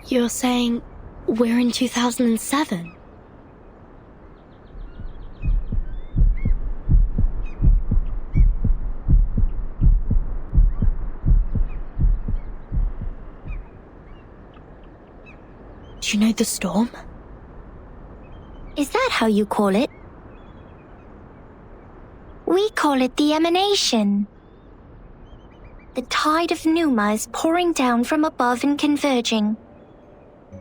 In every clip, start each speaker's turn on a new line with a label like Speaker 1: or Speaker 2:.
Speaker 1: You're saying we're in 2007? Do you know the storm?
Speaker 2: Is that how you call it? We call it the emanation. The tide of pneuma is pouring down from above and converging.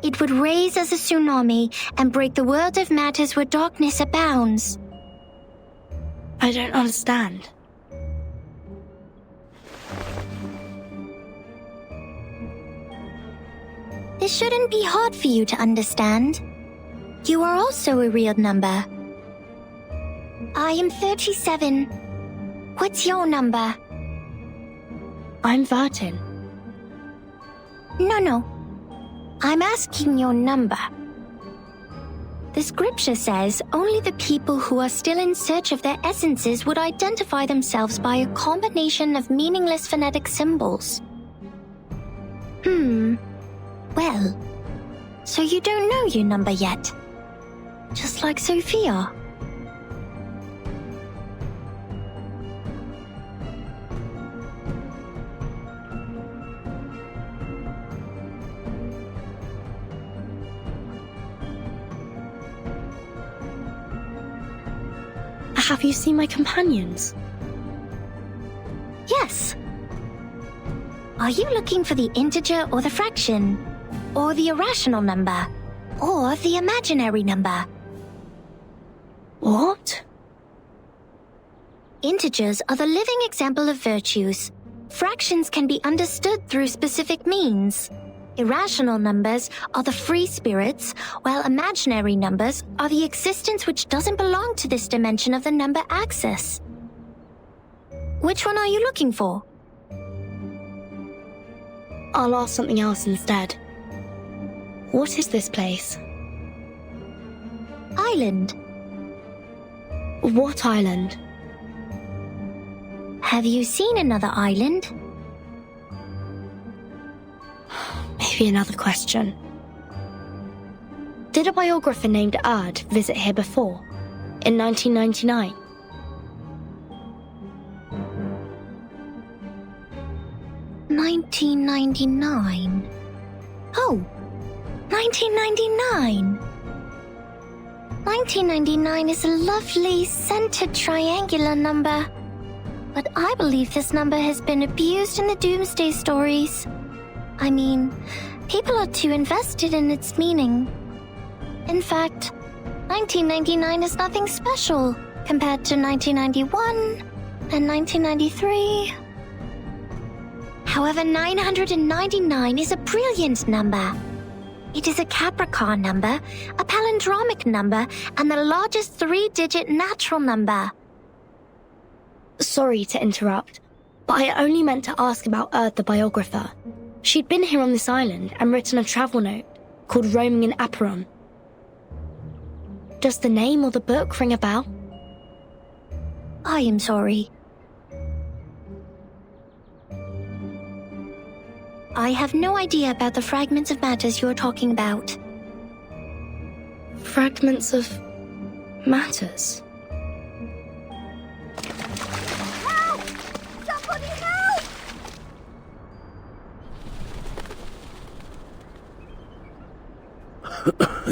Speaker 2: It would raise as a tsunami and break the world of matters where darkness abounds.
Speaker 1: I don't understand.
Speaker 2: This shouldn't be hard for you to understand. You are also a real number. I am 37. What's your number?
Speaker 1: I'm Vertin.
Speaker 2: No. I'm asking your number. The scripture says only the people who are still in search of their essences would identify themselves by a combination of meaningless phonetic symbols. Well, so you don't know your number yet. Just like Sophia.
Speaker 1: Have you seen my companions?
Speaker 2: Yes. Are you looking for the integer or the fraction? Or the irrational number? Or the imaginary number?
Speaker 1: What?
Speaker 2: Integers are the living example of virtues. Fractions can be understood through specific means. Irrational numbers are the free spirits, while imaginary numbers are the existence which doesn't belong to this dimension of the number axis. Which one are you looking for?
Speaker 1: I'll ask something else instead. What is this place?
Speaker 2: Island.
Speaker 1: What island?
Speaker 2: Have you seen another island?
Speaker 1: Maybe another question. Did a biographer named Ard visit here before, in 1999?
Speaker 2: $1999. Oh, 1999. 1999 is a lovely, centered triangular number. But I believe this number has been abused in the doomsday stories. I mean, people are too invested in its meaning. In fact, 1999 is nothing special compared to 1991 and 1993. However, 999 is a brilliant number. It is a Capricorn number, a palindromic number, and the largest three-digit natural number.
Speaker 1: Sorry to interrupt, but I only meant to ask about Erd the biographer. She'd been here on this island and written a travel note called Roaming in Aperon. Does the name or the book ring a bell?
Speaker 2: I am sorry. I have no idea about the fragments of matters you're talking about.
Speaker 1: Fragments of matters?
Speaker 3: Help! Somebody help!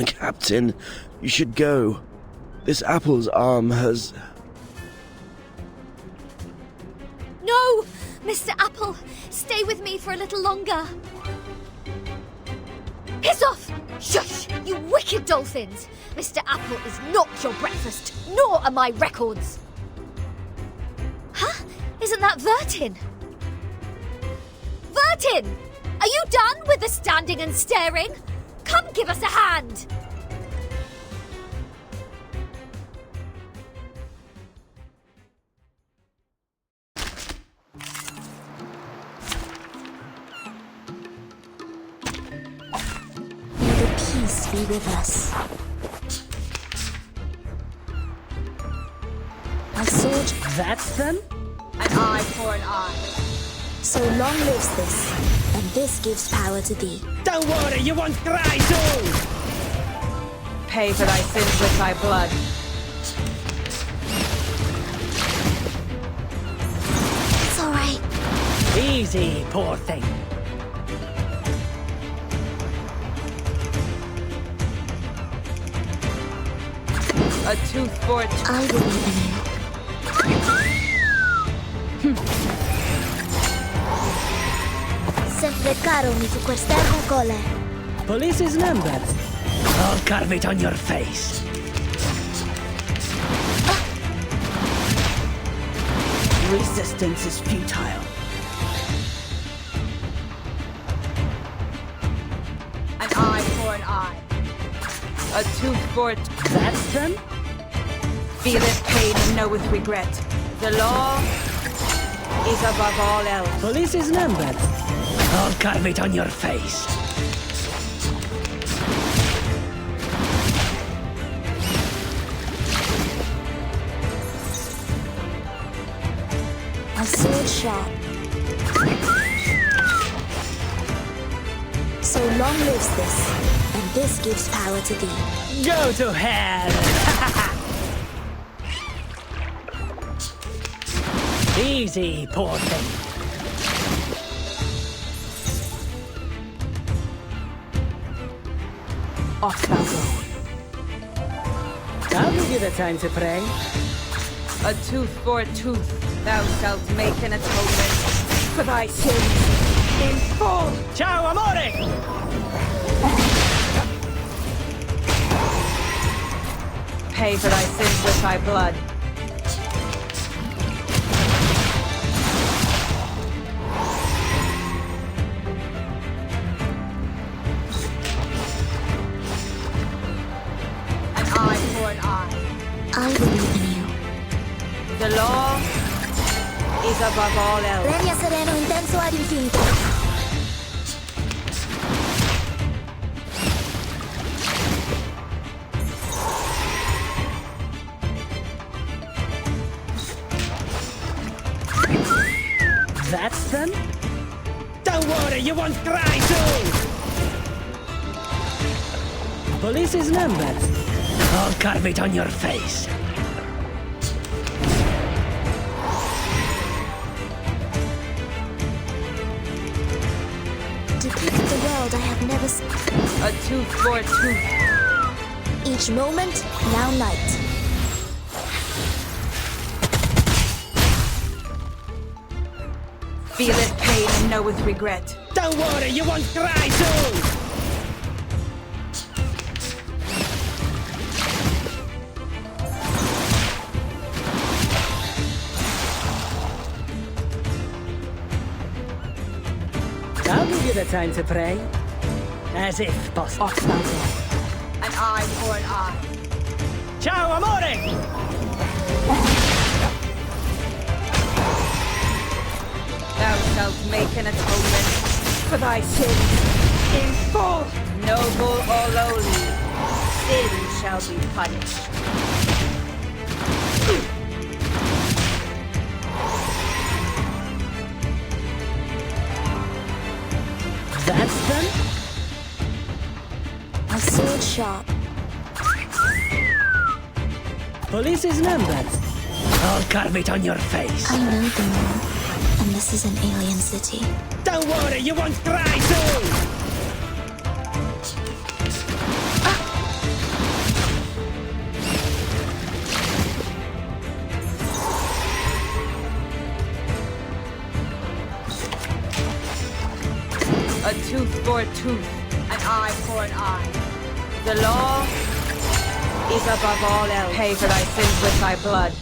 Speaker 4: Captain, you should go. This apple's arm has...
Speaker 3: No! Mr. Apple, stay with me for a little longer. Piss off! Shush! You wicked dolphins! Mr. Apple is not your breakfast, nor are my records. Huh? Isn't that Vertin? Vertin! Are you done with the standing and staring? Come give us a hand!
Speaker 2: May the peace be with us. My sword.
Speaker 5: That's them?
Speaker 6: An eye for an eye.
Speaker 5: So long lives this, and this gives power to thee.
Speaker 6: Don't worry, you won't cry soon!
Speaker 7: Pay for thy sins with thy blood.
Speaker 2: It's all right.
Speaker 6: Easy, poor thing.
Speaker 7: A tooth for a tooth.
Speaker 5: I believe in you.
Speaker 2: Sempre caro mi su quest'erbo cole.
Speaker 6: Police's number. I'll carve it on your face.
Speaker 8: Resistance is futile.
Speaker 7: An eye for an eye. A tooth for a tooth.
Speaker 6: That's them?
Speaker 7: Feeleth pain and knoweth regret. The law is above all else.
Speaker 6: Police's number. I'll carve it on your face.
Speaker 5: A sword sharp. So long lives this, and this gives power to thee.
Speaker 6: Go to hell! Easy, poor thing.
Speaker 7: Off thou go.
Speaker 6: I'll give you the time to pray.
Speaker 7: A tooth for a tooth. Thou shalt make an atonement for thy sins in full.
Speaker 6: Ciao, amore!
Speaker 7: Pay for thy sins with thy blood. An eye for an eye.
Speaker 5: I believe in you.
Speaker 7: The law is above all else.
Speaker 2: Regna sereno intenso ad infinito.
Speaker 6: That's them? Don't worry, you won't cry soon! Police's number. I'll carve it on your face.
Speaker 5: Depict the world I have never seen.
Speaker 7: A tooth for a tooth.
Speaker 5: Each moment, now night.
Speaker 7: Feeleth pain and knoweth regret.
Speaker 6: Don't worry, you won't cry soon! I'll give you the time to pray. As if possible.
Speaker 7: Off thou go. An eye for an eye.
Speaker 6: Ciao, amore!
Speaker 7: Thou shalt make an atonement for thy sins in full. Noble or lowly, sin shall be punished.
Speaker 6: That's them?
Speaker 5: A sword sharp.
Speaker 6: Police's number. I'll carve it on your face.
Speaker 5: I know the moon, and this is an alien city.
Speaker 6: Don't worry, you won't cry soon!
Speaker 7: A tooth for a tooth, an eye for an eye. The law is above all else. Pay for thy sins with thy blood.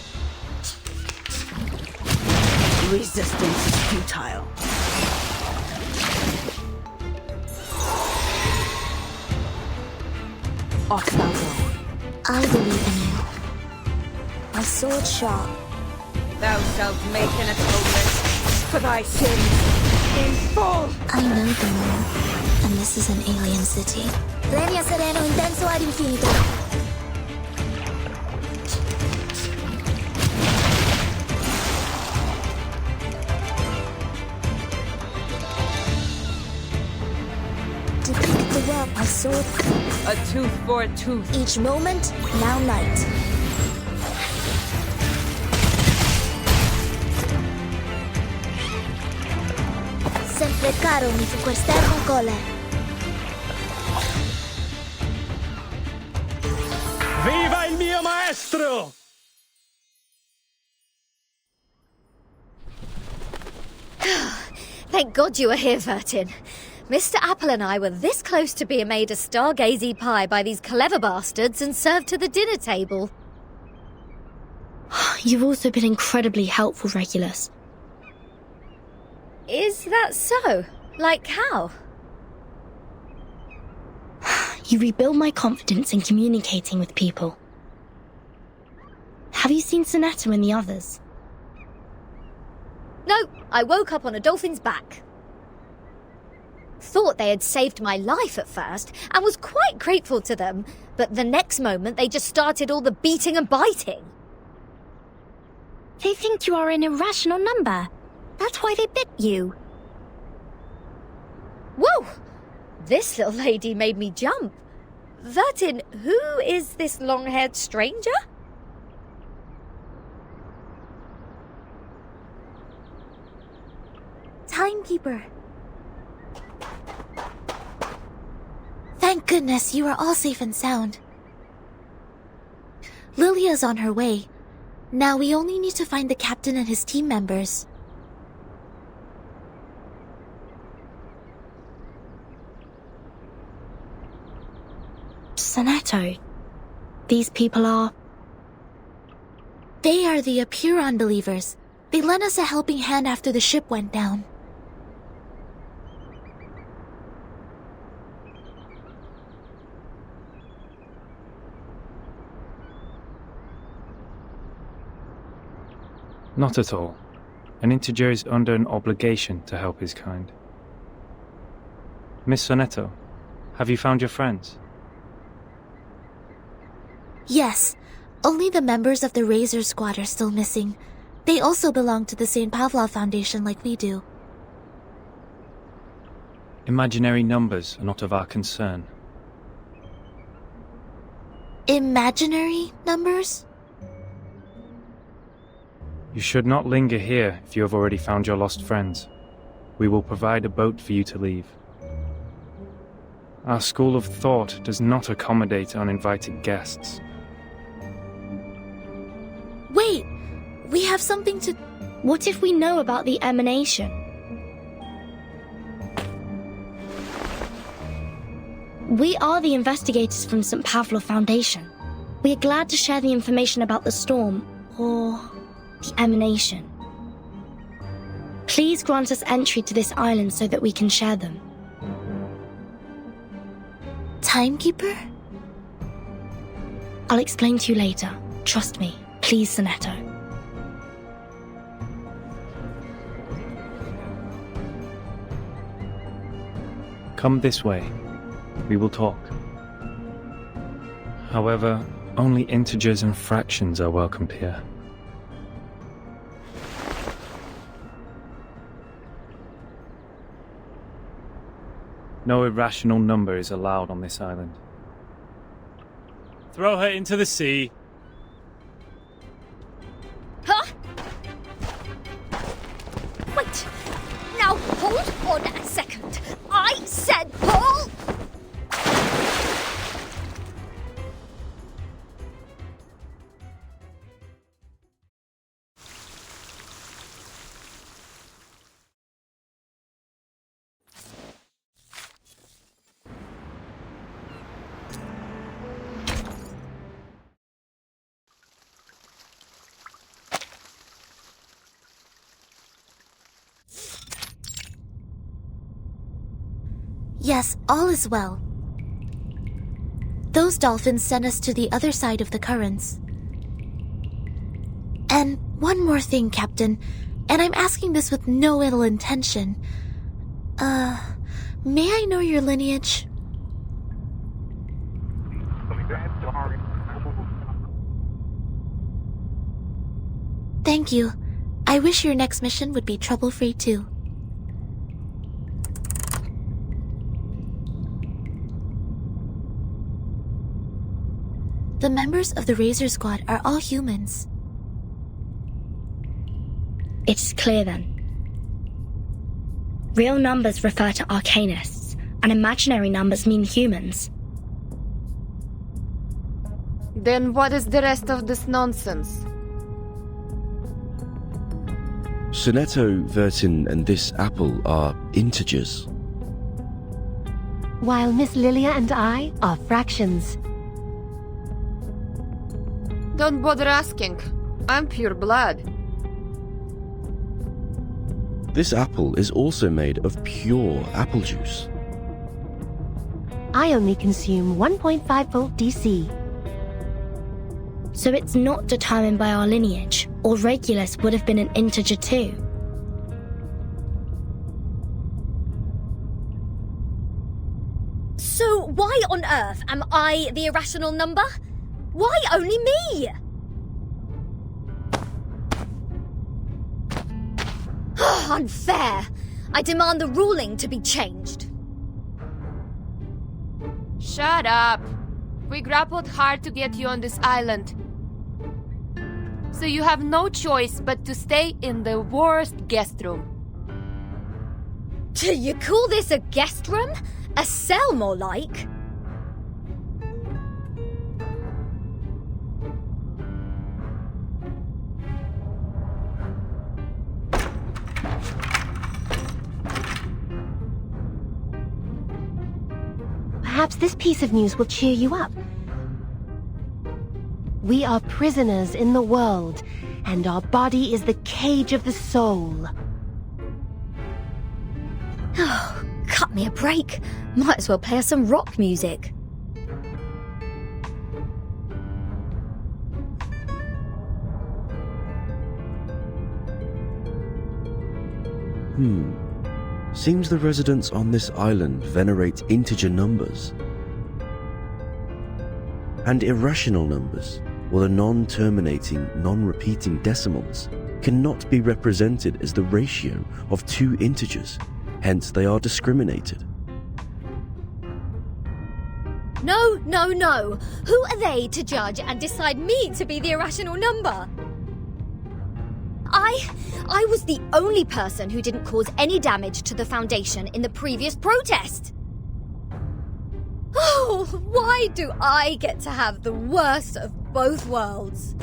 Speaker 8: Resistance is futile.
Speaker 7: Off thou go.
Speaker 5: I believe in you. A sword sharp.
Speaker 7: Thou shalt make an atonement for thy sins in full.
Speaker 5: I know the moon, and this is an alien city.
Speaker 2: Regna sereno intenso ad infinito.
Speaker 5: well, I saw
Speaker 7: A tooth for a tooth.
Speaker 5: each moment, now night. Sempre caro mi fu quest'ermo cole.
Speaker 6: Viva il mio maestro!
Speaker 3: Thank God you were here, Vertin. Mr. Apple and I were this close to being made a stargazy pie by these clever bastards and served to the dinner table.
Speaker 1: You've also been incredibly helpful, Regulus.
Speaker 3: Is that so? Like how?
Speaker 1: You rebuild my confidence in communicating with people. Have you seen Sonetto and the others?
Speaker 3: No, I woke up on a dolphin's back. Thought they had saved my life at first, and was quite grateful to them, but the next moment they just started all the beating and biting.
Speaker 2: They think you are an irrational number. That's why they bit you.
Speaker 3: Whoa! This little lady made me jump. Vertin, who is this long-haired stranger?
Speaker 9: Timekeeper. Thank goodness you are all safe and sound. Lilia's on her way. Now we only need to find the captain and his team members.
Speaker 1: Sonetto. These people are...
Speaker 9: They are the Apuron believers. They lent us a helping hand after the ship went down.
Speaker 10: Not at all. An integer is under an obligation to help his kind. Miss Sonetto, have you found your friends?
Speaker 9: Yes, only the members of the Razor Squad are still missing. They also belong to the St. Pavlov Foundation like we do.
Speaker 10: Imaginary numbers are not of our concern.
Speaker 9: Imaginary numbers?
Speaker 10: You should not linger here if you have already found your lost friends. We will provide a boat for you to leave. Our school of thought does not accommodate uninvited guests.
Speaker 9: Wait! We have something to...
Speaker 1: What if we know about the emanation? We are the investigators from St. Pavlov Foundation. We are glad to share the information about the storm, or the emanation. Please grant us entry to this island so that we can share them.
Speaker 9: Timekeeper?
Speaker 1: I'll explain to you later. Trust me. Please, Sonetto.
Speaker 10: Come this way. We will talk. However, only integers and fractions are welcomed here. No irrational number is allowed on this island.
Speaker 6: Throw her into the sea.
Speaker 3: Huh? Wait! Now hold on a second. I said pull!
Speaker 9: Yes, all is well. Those dolphins sent us to the other side of the currents. And one more thing, Captain, and I'm asking this with no ill intention. May I know your lineage? Thank you. I wish your next mission would be trouble-free too. The members of the Razor Squad are all humans.
Speaker 1: It's clear then. Real numbers refer to Arcanists, and imaginary numbers mean humans.
Speaker 11: Then what is the rest of this nonsense?
Speaker 4: Sonetto, Vertin, and this apple are integers.
Speaker 12: While Miss Lilia and I are fractions.
Speaker 11: Don't bother asking. I'm pure blood.
Speaker 4: This apple is also made of pure apple juice.
Speaker 12: I only consume 1.5 volt DC.
Speaker 1: So it's not determined by our lineage, or Regulus would have been an integer too.
Speaker 3: So why on earth am I the irrational number? Why only me? Unfair. I demand the ruling to be changed.
Speaker 11: Shut up. We grappled hard to get you on this island. So you have no choice but to stay in the worst guest room.
Speaker 3: Do you call this a guest room? A cell, more like?
Speaker 12: Perhaps this piece of news will cheer you up. We are prisoners in the world, and our body is the cage of the soul.
Speaker 3: Oh, cut me a break. Might as well play us some rock music.
Speaker 4: Seems the residents on this island venerate integer numbers. And irrational numbers, or the non-terminating, non-repeating decimals, cannot be represented as the ratio of two integers, hence they are discriminated.
Speaker 3: No, no, no. Who are they to judge and decide me to be the irrational number? I was the only person who didn't cause any damage to the Foundation in the previous protest. Oh, why do I get to have the worst of both worlds?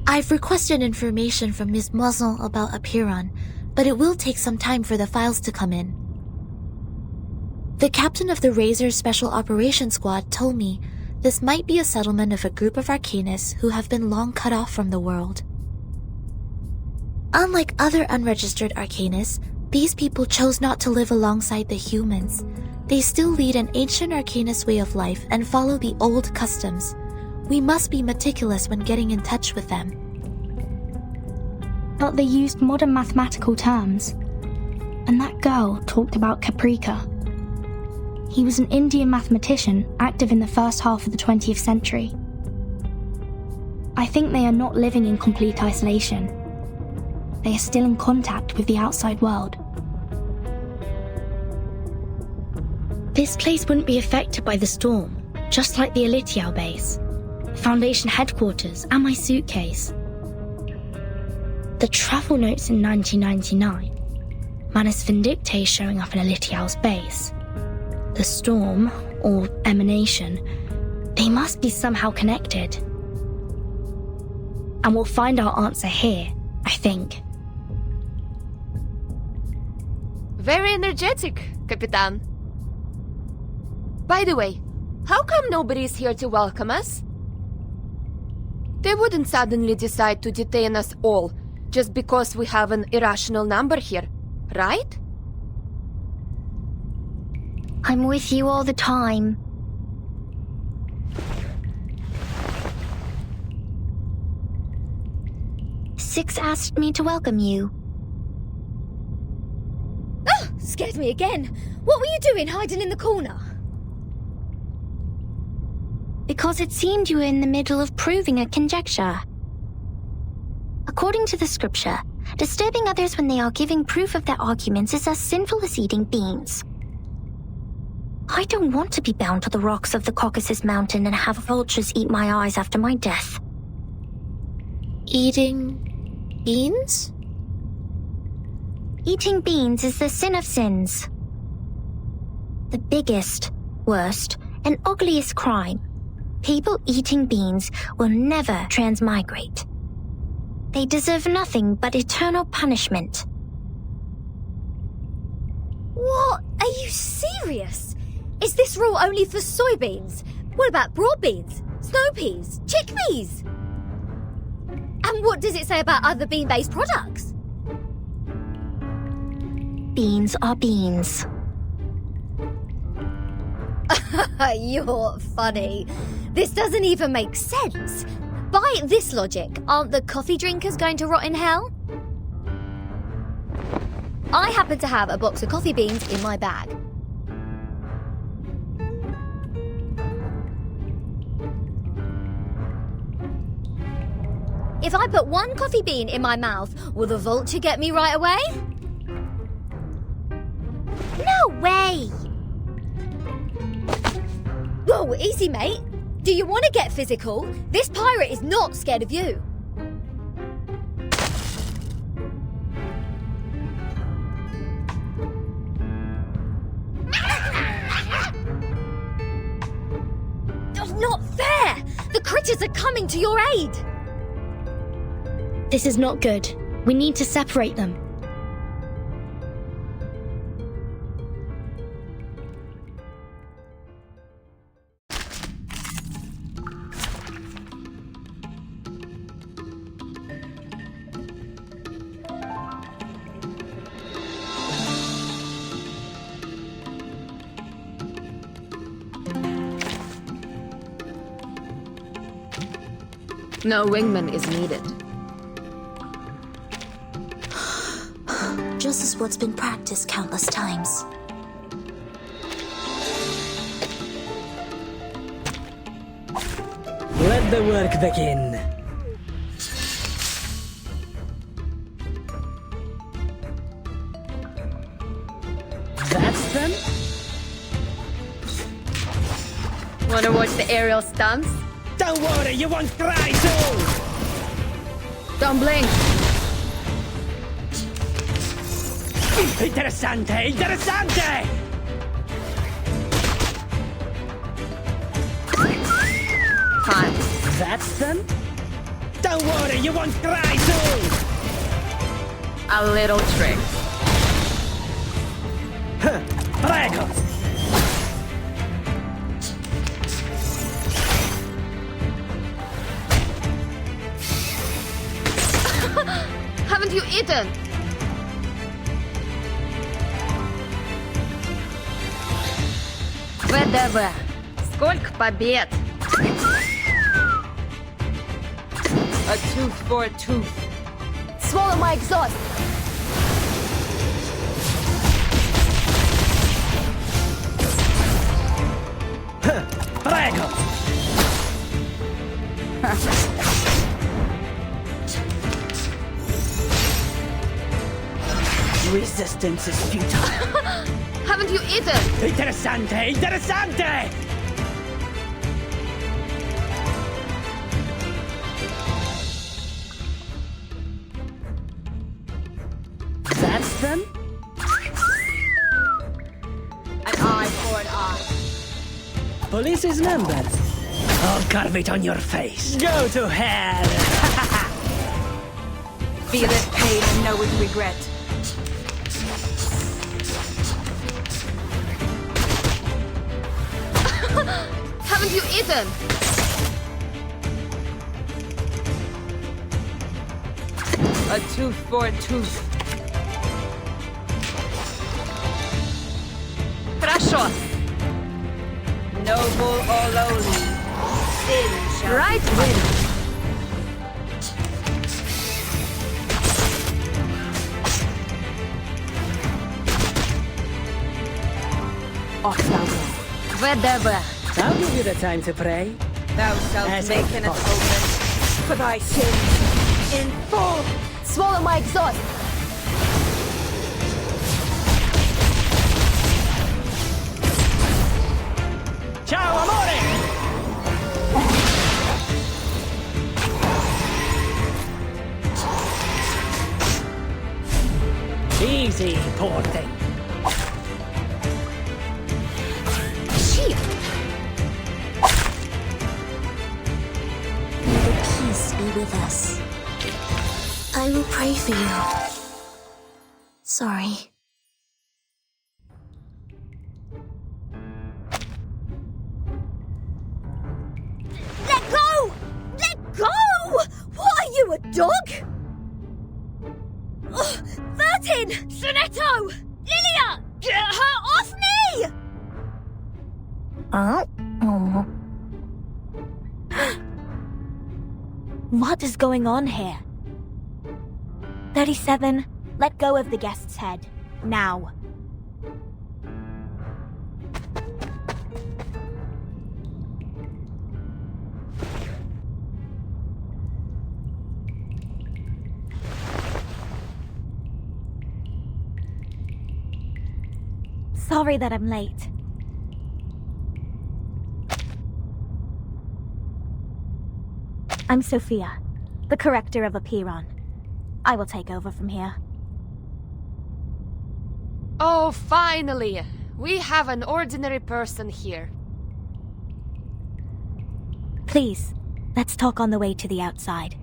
Speaker 9: I've requested information from Ms. Muzzle about Apiron, but it will take some time for the files to come in. The captain of the Razor Special Operations Squad told me this might be a settlement of a group of Arcanists who have been long cut off from the world. Unlike other unregistered Arcanists, these people chose not to live alongside the humans. They still lead an ancient Arcanist way of life and follow the old customs. We must be meticulous when getting in touch with them.
Speaker 1: But they used modern mathematical terms. And that girl talked about Caprica. He was an Indian mathematician active in the first half of the 20th century. I think they are not living in complete isolation. They are still in contact with the outside world. This place wouldn't be affected by the storm, just like the Elitial base, Foundation headquarters, and my suitcase. The travel notes in 1999, Manus Vindictae showing up in Elitial's base. The storm, or emanation, they must be somehow connected. And we'll find our answer here, I think.
Speaker 11: Very energetic, Capitan. By the way, how come nobody's here to welcome us? They wouldn't suddenly decide to detain us all just because we have an irrational number here, right?
Speaker 2: I'm with you all the time. Six asked me to welcome you.
Speaker 3: Oh, scared me again. What were you doing hiding in the corner?
Speaker 2: Because it seemed you were in the middle of proving a conjecture. According to the scripture, disturbing others when they are giving proof of their arguments is as sinful as eating beans. I don't want to be bound to the rocks of the Caucasus Mountain and have vultures eat my eyes after my death.
Speaker 9: Eating beans?
Speaker 2: Eating beans is the sin of sins. The biggest, worst, and ugliest crime. People eating beans will never transmigrate. They deserve nothing but eternal punishment.
Speaker 3: What? Are you serious? Is this rule only for soybeans? What about broad beans, snow peas, chickpeas? And what does it say about other bean-based products?
Speaker 2: Beans are beans.
Speaker 3: You're funny. This doesn't even make sense. By this logic, aren't the coffee drinkers going to rot in hell? I happen to have a box of coffee beans in my bag. If I put one coffee bean in my mouth, will the vulture get me right away?
Speaker 2: No way!
Speaker 3: Whoa, easy, mate. Do you want to get physical? This pirate is not scared of you. Not fair! The critters are coming to your aid!
Speaker 1: This is not good. We need to separate them.
Speaker 11: No wingman is needed.
Speaker 9: Just as what's been practiced countless times.
Speaker 6: Let the work begin. That's them?
Speaker 11: Wanna watch the aerial stunts?
Speaker 6: Don't worry, you won't cry soon!
Speaker 11: Don't blink!
Speaker 6: Interessante, interessante!
Speaker 11: Fine.
Speaker 6: That's them? Don't worry, you won't cry soon!
Speaker 11: A little trick.
Speaker 6: Prego!
Speaker 11: Haven't you eaten? ВДВ. Сколько побед? A tooth for a tooth.
Speaker 3: Swallow my exhaust!
Speaker 6: Prego! Resistance is futile.
Speaker 11: Haven't you eaten?
Speaker 6: Interessante, interessante! That's them?
Speaker 11: An eye for an eye.
Speaker 6: Police's number. I'll carve it on your face. Go to hell!
Speaker 7: Feel its pain and know its regret.
Speaker 11: Haven't you eaten? A tooth for a tooth. Хорошо. Noble or lowly, sin shall
Speaker 3: Right,
Speaker 11: be punished.
Speaker 12: Off thou go.
Speaker 11: ВДВ.
Speaker 6: I'll give you the time to pray.
Speaker 7: Thou shalt
Speaker 6: As
Speaker 7: make
Speaker 6: a
Speaker 7: an
Speaker 6: boss.
Speaker 7: atonement for thy sins in full.
Speaker 3: Swallow my exhaust!
Speaker 6: Ciao, amore! Easy, poor thing.
Speaker 5: May the peace be with us.
Speaker 9: I will pray for you. Sorry.
Speaker 3: Let go! Let go! What are you, a dog? Oh, 13! Sonetto! Lilia! Get her off me!
Speaker 13: What is going on here? 37, let go of the guest's head. Now. Sorry that I'm late. I'm Sophia, the corrector of Apiron. I will take over from here.
Speaker 11: Oh, finally! We have an ordinary person here.
Speaker 13: Please, let's talk on the way to the outside.